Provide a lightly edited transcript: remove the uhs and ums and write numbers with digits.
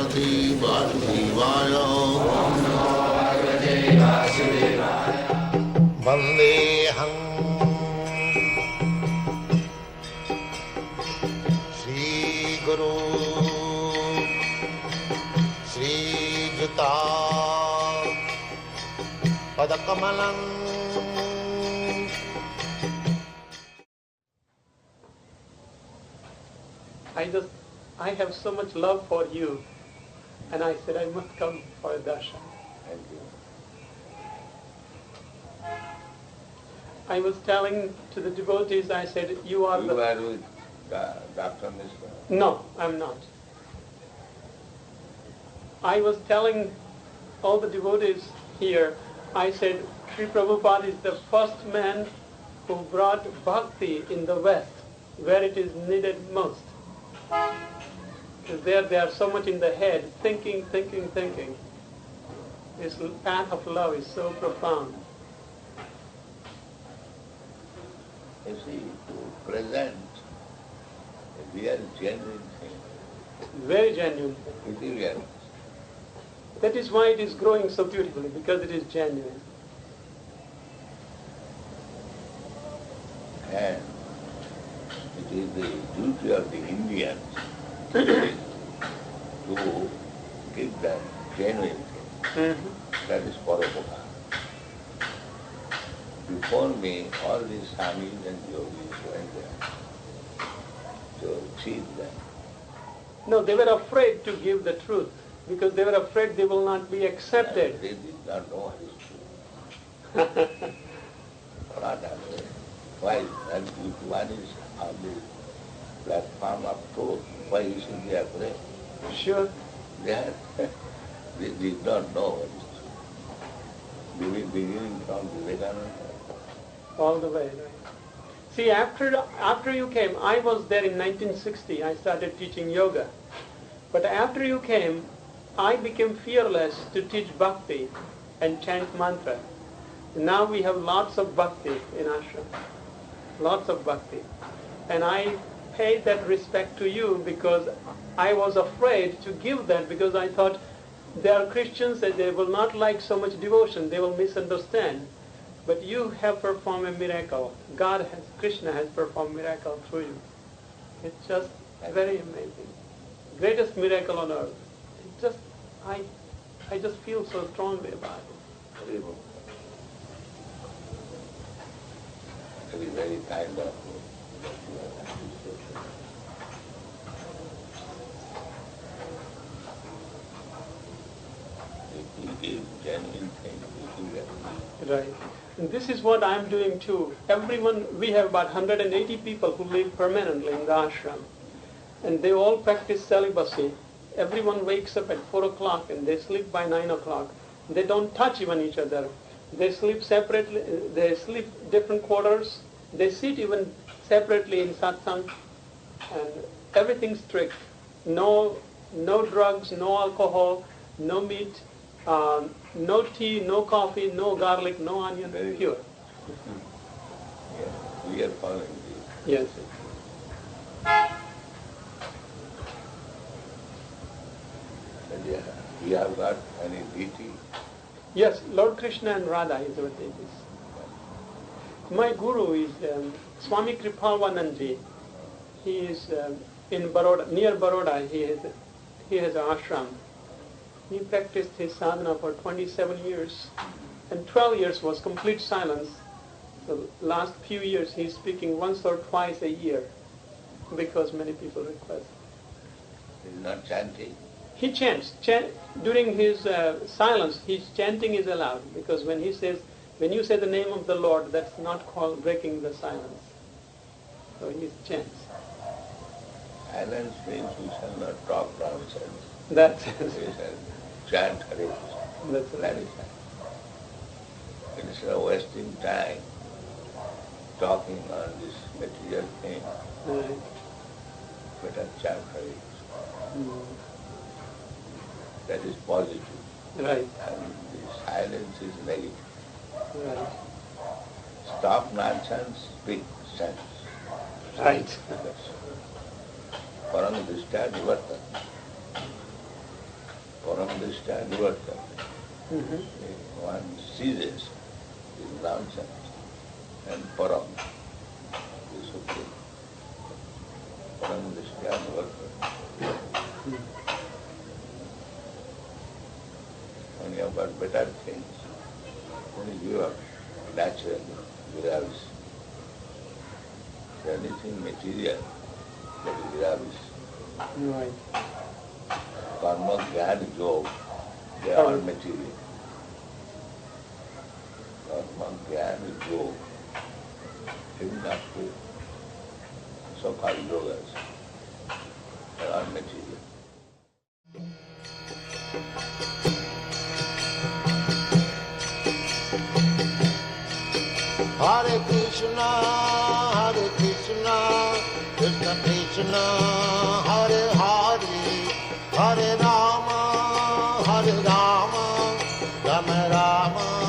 Bhagavate Vasudevaya. Vandeham Sri Guru Sri Juta Padakamalam. I have so much love for you, and I said I must come for a darshan. Thank you. I was telling to the devotees, I said, you are You are with Dr. Mishra? No, I'm not. I was telling all the devotees here, I said, Sri Prabhupada is the first man who brought bhakti in the West, where it is needed most. Because there they are so much in the head, thinking. This path of love is so profound. You see, to present a real, genuine thing. Very genuine. It is real. That is why it is growing so beautifully, because it is genuine. And it is the duty of the Indians to give that genuine thing. That is Prabhupada. Before me, all these Swamis and Yogis went there to achieve that. No, they were afraid to give the truth, because they were afraid they will not be accepted. And they did not know what is true. Not that way. Why? And if one is on the platform of truth, why you should be afraid? Sure. They did not know what is true. Beginning from Vivekananda. All the way, right. See, after you came, I was there in 1960, I started teaching yoga. But after you came, I became fearless to teach bhakti and chant mantra. Now we have lots of bhakti in ashram. Lots of bhakti. And I paid that respect to you because I was afraid to give that, because I thought they are Christians and they will not like so much devotion, they will misunderstand. But you have performed a miracle. Krishna has performed a miracle through you. It's just very amazing. Greatest miracle on earth. I just feel so strongly about it. Very, very kind of if you give genuine things, you will get. Right. And this is what I'm doing too. We have about 180 people who live permanently in the ashram. And they all practice celibacy. Everyone wakes up at 4 o'clock and they sleep by 9 o'clock. They don't touch even each other. They sleep separately, they sleep different quarters. They sit even separately in satsang. And everything's strict. No drugs, no alcohol, no meat, no tea, no coffee, no garlic, no onion, Very pure. Yes, we are following this. Yes. And you have got any deity? Yes, Lord Krishna and Radha is our deities. My guru is Swami Kripalvananji. He is in Baroda, near Baroda. He has an ashram. He practiced his sadhana for 27 years, and 12 years was complete silence. So last few years he's speaking once or twice a year, because many people request. He's not chanting. He chants. During his silence, his chanting is allowed, because when you say the name of the Lord, that's not called breaking the silence. So he chants. Silence means we shall not talk nonsense. That's We shall chant Hare Krishna. That's That right. is right. Instead of wasting time talking on this material thing, Right. better chant Hare Krishna. Mm. That is positive. Right. And the silence is negative. Right. Stop nonsense, speak sense. Right. Parang drishtya nivartana. Param Drishta Nivartana. One ceases is nonsense. And Param is supreme. Param Drishta Nivartana. When you have got better things, when you are natural, gravis. Anything material, that is gravis. Right. Karma, Jnana, Yoga, they are all material. Karma, Jnana, Yoga, even up to so-called yogas, they are all material. Hare Krishna, Krishna Krishna, Hare Hare, Hare Rama, Rama Rama.